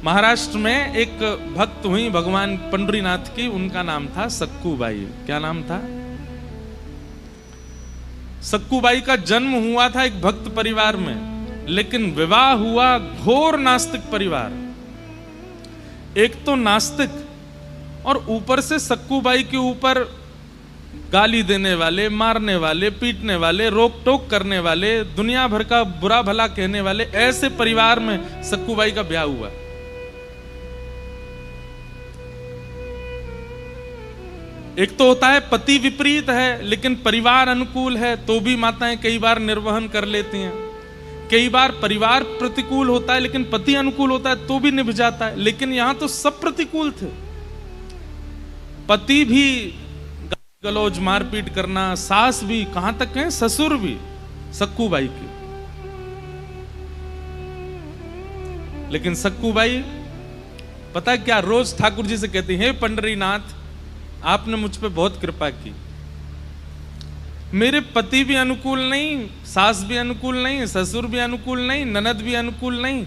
महाराष्ट्र में एक भक्त हुई भगवान पंडरीनाथ की, उनका नाम था सक्कूबाई। क्या नाम था? सक्कूबाई का जन्म हुआ था एक भक्त परिवार में, लेकिन विवाह हुआ घोर नास्तिक परिवार। एक तो नास्तिक और ऊपर से सक्कूबाई के ऊपर गाली देने वाले, मारने वाले, पीटने वाले, रोक टोक करने वाले, दुनिया भर का बुरा भला कहने वाले, ऐसे परिवार में सक्कूबाई का ब्याह हुआ। एक तो होता है पति विपरीत है लेकिन परिवार अनुकूल है, तो भी माताएं कई बार निर्वहन कर लेती हैं। कई बार परिवार प्रतिकूल होता है लेकिन पति अनुकूल होता है, तो भी निभ जाता है। लेकिन यहां तो सब प्रतिकूल थे। पति भी गलौज मारपीट करना, सास भी, कहां तक है ससुर भी सक्कूबाई की। लेकिन सक्कूबाई पता क्या रोज ठाकुर जी से कहती है, हे पंडरीनाथ, आपने मुझ पे बहुत कृपा की। मेरे पति भी अनुकूल नहीं, सास भी अनुकूल नहीं, ससुर भी अनुकूल नहीं, ननद भी अनुकूल नहीं।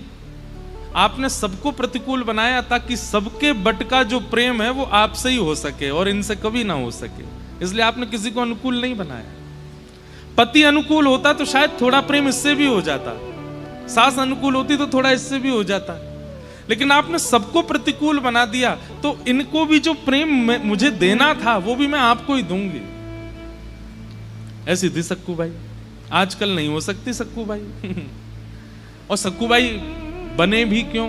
आपने सबको प्रतिकूल बनाया ताकि सबके बट का जो प्रेम है वो आपसे ही हो सके और इनसे कभी ना हो सके, इसलिए आपने किसी को अनुकूल नहीं बनाया। पति अनुकूल होता तो शायद थोड़ा प्रेम इससे भी हो जाता, सास अनुकूल होती तो थोड़ा इससे भी हो जाता, लेकिन आपने सबको प्रतिकूल बना दिया, तो इनको भी जो प्रेम मुझे देना था वो भी मैं आपको ही दूंगी। ऐसी थी सक्कूबाई। आजकल नहीं हो सकती सक्कूबाई। और सक्कूबाई बने भी क्यों?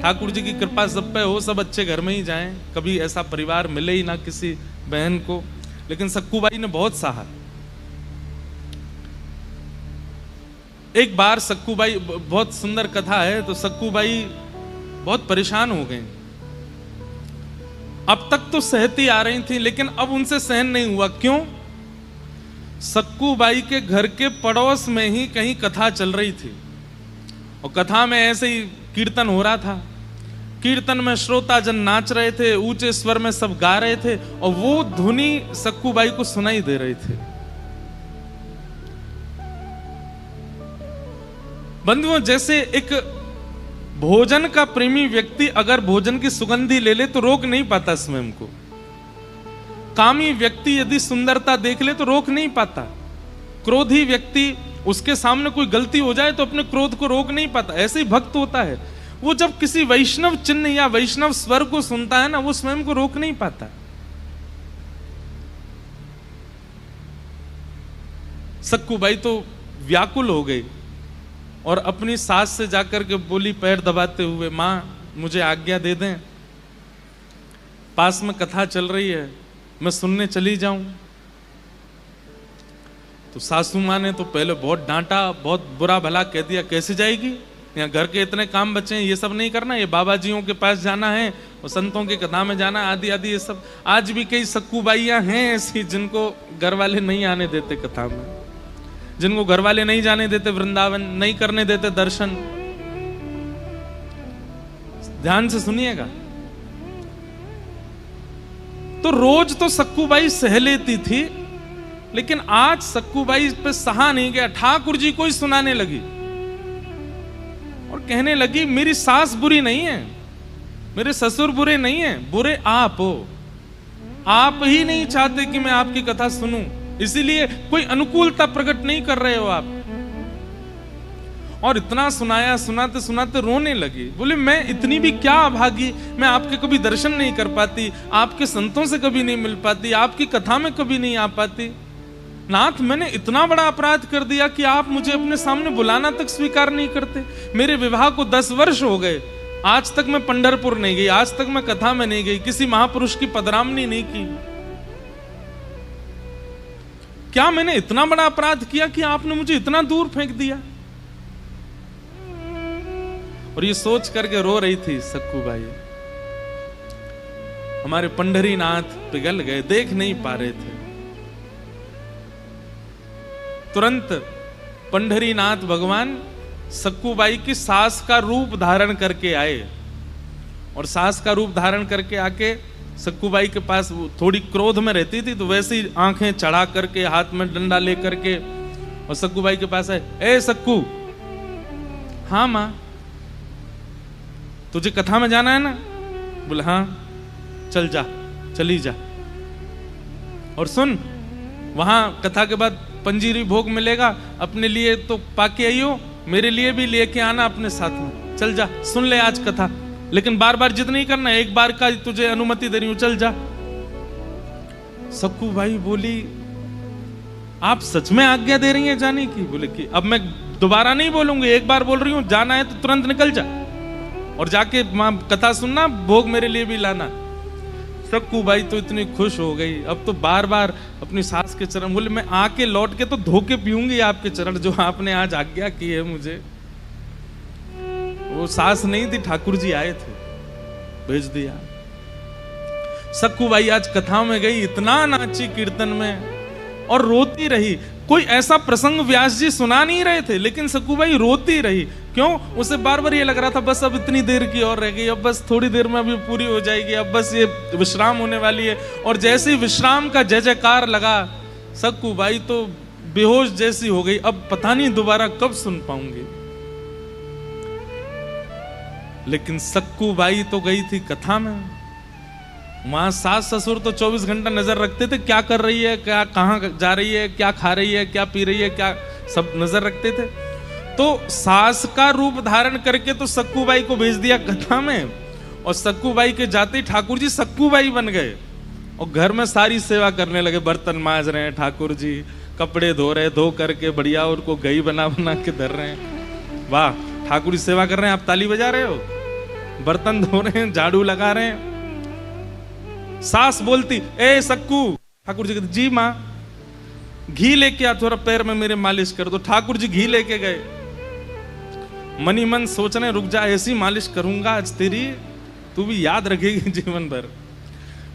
ठाकुर जी की कृपा सब पे हो, सब अच्छे घर में ही जाएं, कभी ऐसा परिवार मिले ही ना किसी बहन को। लेकिन सक्कूबाई ने बहुत सहा। एक बार सक्कूबाई, बहुत सुंदर कथा है, तो सक्कूबाई बहुत परेशान हो गई। अब तक तो सहती आ रही थी लेकिन अब उनसे सहन नहीं हुआ। क्यों? सक्कूबाई के घर के पड़ोस में ही कहीं कथा चल रही थी और कथा में ऐसे ही कीर्तन हो रहा था। कीर्तन में श्रोता जन नाच रहे थे, ऊंचे स्वर में सब गा रहे थे और वो धुनी सक्कूबाई को सुनाई दे रही थी। बंधुओं, जैसे एक भोजन का प्रेमी व्यक्ति अगर भोजन की सुगंधी ले ले तो रोक नहीं पाता स्वयं को। कामी व्यक्ति यदि सुंदरता देख ले तो रोक नहीं पाता। क्रोधी व्यक्ति, उसके सामने कोई गलती हो जाए तो अपने क्रोध को रोक नहीं पाता। ऐसे ही भक्त होता है, वो जब किसी वैष्णव चिन्ह या वैष्णव स्वर को सुनता है ना, वो स्वयं को रोक नहीं पाता। सक्कूबाई तो व्याकुल हो गई और अपनी सास से जाकर के बोली पैर दबाते हुए, मां मुझे आज्ञा दे दें, पास में कथा चल रही है, मैं सुनने चली जाऊं। तो सासू मां ने तो पहले बहुत डांटा, बहुत बुरा भला कह दिया, कैसे जाएगी, यहाँ घर के इतने काम बचे हैं, ये सब नहीं करना, ये बाबा जियों के पास जाना है और संतों की कथा में जाना, आदि आदि ये सब। आज भी कई सक्कूबाइयां हैं ऐसी जिनको घर वाले नहीं आने देते कथा में, जिनको घर वाले नहीं जाने देते वृंदावन, नहीं करने देते दर्शन। ध्यान से सुनिएगा। तो रोज तो सक्कूबाई सह लेती थी, लेकिन आज सक्कूबाई पे सहा नहीं गया। ठाकुर जी को ही सुनाने लगी और कहने लगी, मेरी सास बुरी नहीं है, मेरे ससुर बुरे नहीं है, बुरे आप हो। आप ही नहीं चाहते कि मैं आपकी कथा सुनूं, इसीलिए कोई अनुकूलता प्रकट नहीं कर रहे हो आप। और इतना सुनाया, सुनाते सुनाते रोने लगी। बोले, मैं इतनी भी क्या अभागी, मैं आपके कभी दर्शन नहीं कर पाती, आपके संतों से कभी नहीं मिल पाती, आपकी कथा में कभी नहीं आ पाती। नाथ, मैंने इतना बड़ा अपराध कर दिया कि आप मुझे अपने सामने बुलाना तक स्वीकार नहीं करते। मेरे विवाह को 10 वर्ष हो गए, आज तक मैं पंढरपुर नहीं गई, आज तक मैं कथा में नहीं गई, किसी महापुरुष की पधरामनी नहीं की। क्या मैंने इतना बड़ा अपराध किया कि आपने मुझे इतना दूर फेंक दिया? और ये सोच करके रो रही थी सक्कूबाई। हमारे पंढरीनाथ पिघल गए, देख नहीं पा रहे थे। तुरंत पंढरीनाथ भगवान सक्कूबाई की सास का रूप धारण करके आए और सास का रूप धारण करके आके सक्कूबाई के पास, थोड़ी क्रोध में रहती थी तो वैसे ही आंखें चढ़ा करके, हाथ में डंडा लेकर के, और सक्कूबाई के पास आए, ए सक्कू। हाँ मां। तुझे कथा में जाना है ना? बोले हाँ, चल जा, चली जा। और सुन, वहां कथा के बाद पंजीरी भोग मिलेगा, अपने लिए तो पाके आई हो, मेरे लिए भी लेके आना अपने साथ में। चल जा, सुन ले आज कथा, लेकिन बार बार जिद नहीं करना, एक बार का तुझे अनुमति दे रही हूं, चल जा। सक्कू बाई बोली, आप सच में आज्ञा दे रही हैं जाने की? बोले कि अब मैं दोबारा नहीं बोलूंगी, एक बार बोल रही हूं, जाना है तो तुरंत निकल जा और जाके वहां कथा सुनना, भोग मेरे लिए भी लाना। सक्कू बाई तो इतनी खुश हो गई, अब तो बार बार अपनी सास के चरण, बोले मैं आके लौट के तो धोके पीऊंगी आपके चरण, जो आपने आज आज्ञा की है मुझे। वो सास नहीं थी, ठाकुर जी आए थे, भेज दिया। सक्कू बाई आज कथा में गई, इतना नाची कीर्तन में और रोती रही। कोई ऐसा प्रसंग व्यास जी सुना नहीं रहे थे, लेकिन सक्कू बाई रोती रही। क्यों? उसे बार बार ये लग रहा था बस अब इतनी देर की और रह गई, अब बस थोड़ी देर में अभी पूरी हो जाएगी, अब बस ये विश्राम होने वाली है। और जैसे ही विश्राम का जय जयकार लगा, सक्कू बाई तो बेहोश जैसी हो गई, अब पता नहीं दोबारा कब सुन पाऊंगी। लेकिन सक्कू बाई तो गई थी कथा में, वहां सास ससुर तो 24 घंटा नजर रखते थे, क्या कर रही है, क्या कहां जा रही है, क्या खा रही है, क्या पी रही है, क्या सब नजर रखते थे। तो सास का रूप धारण करके तो सक्कू बाई को भेज दिया कथा में, और सक्कू बाई के जाते ही ठाकुर जी सक्कू बाई बन गए और घर में सारी सेवा करने लगे। बर्तन मांज रहे हैं ठाकुर जी, कपड़े धो रहे, धो करके बढ़िया उनको गई बना बना के धर रहे हैं। वाह, ठाकुर जी सेवा कर रहे हैं, आप ताली बजा रहे हो, बर्तन धो रहे हैं, झाड़ू लगा रहे हैं। सास बोलती, ए सक्कू, ठाकुर जी कहते जी माँ, घी लेके आ, थोड़ा पैर में मेरे मालिश कर दो। ठाकुर जी घी लेके गए, मनी मन सोच रहे, रुक जा, ऐसी मालिश करूंगा आज तेरी, तू भी याद रखेगी जीवन भर।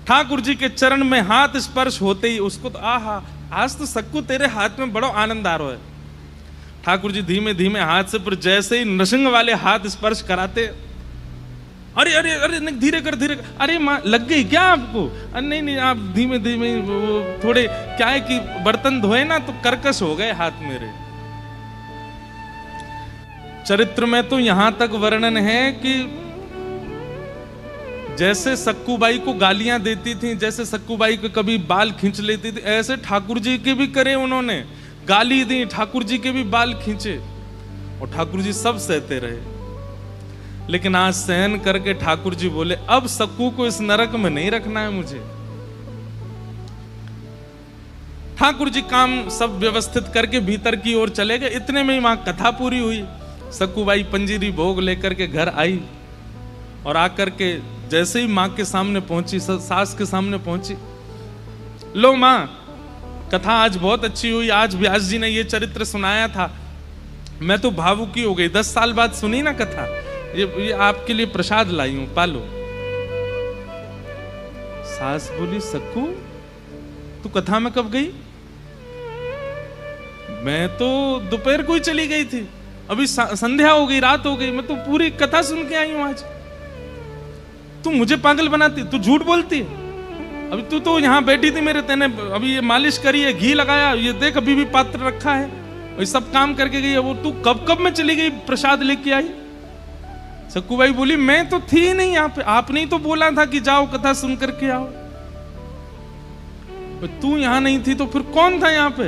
ठाकुर जी के चरण में हाथ स्पर्श होते ही उसको तो आहा, आज तो सक्कू तेरे हाथ में बड़ा आनंद आ रहा है। ठाकुर जी धीमे धीमे हाथ से, पर जैसे ही नृसिंह वाले हाथ स्पर्श कराते, अरे अरे अरे नहीं, धीरे कर, धीरे कर, अरे माँ लग गई क्या आपको? अरे नहीं नहीं, आप धीमे धीमे, वो थोड़े क्या है कि बर्तन धोए ना तो कर्कश हो गए हाथ मेरे। चरित्र में तो यहां तक वर्णन है कि जैसे सक्कू बाई को गालियां देती थी, जैसे सक्कू बाई को कभी बाल खींच लेती थी, ऐसे ठाकुर जी के भी करे उन्होंने, गाली दी, ठाकुर जी के भी बाल खींचे, और ठाकुर जी सब सहते रहे। लेकिन आज सहन करके ठाकुर जी बोले, अब सक्कू को इस नरक में नहीं रखना है मुझे। ठाकुर जी काम सब व्यवस्थित करके भीतर की ओर चले गए। इतने में ही वहां कथा पूरी हुई। सक्कू बाई पंजीरी भोग लेकर के घर आई, और आकर के जैसे ही मां के सामने पहुंची, सास के सामने पहुंची, लो मां, कथा आज बहुत अच्छी हुई, आज व्यास जी ने ये चरित्र सुनाया था, मैं तो भावुकी हो गई, 10 साल बाद सुनी ना कथा, ये आपके लिए प्रसाद लाई हूं, पालो। सास बोली, सक्कू तू कथा में कब गई? मैं तो दोपहर को ही चली गई थी, अभी संध्या हो गई, रात हो गई, मैं तो पूरी कथा सुन के आई हूं आज। तू मुझे पागल बनाती, तू झूठ बोलती है। अभी तू तो यहां बैठी थी मेरे, तेने अभी ये मालिश करी है, घी लगाया, ये देख अभी भी पात्र रखा है, ये सब काम करके गई है वो, तू कब कब में चली गई प्रसाद लेके आई? सक्कू बाई बोली, मैं तो थी ही नहीं यहाँ पे, आपने ही तो बोला था कि जाओ कथा सुन करके आओ। तू यहां नहीं थी तो फिर कौन था यहाँ पे?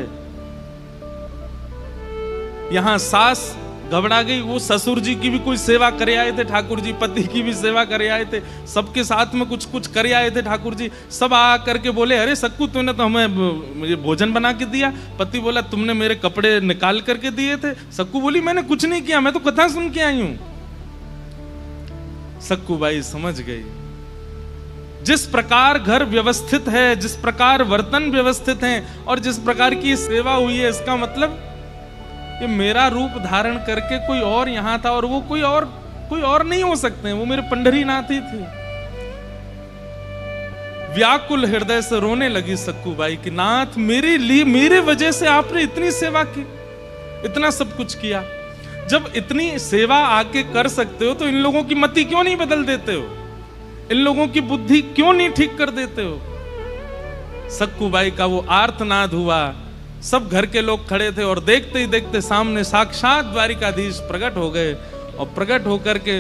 यहां सास घबरा गई, वो ससुर जी की भी कोई सेवा करे आए थे ठाकुर जी, पति की भी सेवा करे आए थे, सबके साथ में कुछ कुछ करे आए थे ठाकुर जी। सब आ करके बोले, अरे सक्कू तूने तो हमें भोजन बना के दिया। पति बोला, तुमने मेरे कपड़े निकाल करके दिए थे। सक्कू बोली, मैंने कुछ नहीं किया, मैं तो कथा सुन के आई हूं। सक्कू बाई समझ गई, जिस प्रकार घर व्यवस्थित है, जिस प्रकार वर्तन व्यवस्थित है, और जिस प्रकार की सेवा हुई है, इसका मतलब कि मेरा रूप धारण करके कोई और यहां था, और वो कोई और नहीं हो सकते हैं, वो मेरे पंढरीनाथ ही थे। व्याकुल हृदय से रोने लगी सक्कू बाई कि नाथ, मेरे लिए, मेरे वजह से आपने इतनी सेवा की, इतना सब कुछ किया। जब इतनी सेवा आके कर सकते हो तो इन लोगों की मति क्यों नहीं बदल देते हो? इन लोगों की बुद्धि क्यों नहीं ठीक कर देते हो? सक्कू बाई का वो आर्तनाद हुआ, सब घर के लोग खड़े थे, और देखते ही देखते सामने साक्षात द्वारिकाधीश प्रकट हो गए, और प्रकट होकर के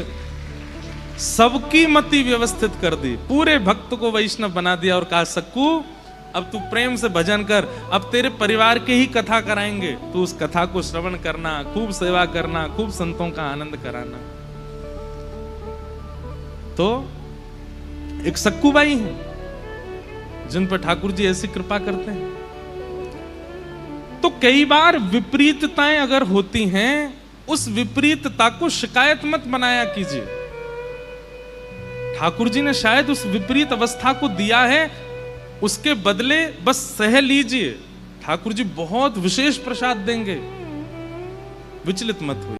सबकी मति व्यवस्थित कर दी, पूरे भक्त को वैष्णव बना दिया और कहा सक्कू अब तू प्रेम से भजन कर, अब तेरे परिवार के ही कथा कराएंगे, तू उस कथा को श्रवण करना, खूब सेवा करना, खूब संतों का आनंद कराना। तो एक सक्कूबाई है जिन पर ठाकुर जी ऐसी कृपा करते हैं। तो कई बार विपरीतताएं अगर होती हैं, उस विपरीतता को शिकायत मत बनाया कीजिए। ठाकुर जी ने शायद उस विपरीत अवस्था को दिया है, उसके बदले बस सह लीजिए, ठाकुर जी बहुत विशेष प्रसाद देंगे, विचलित मत हुई।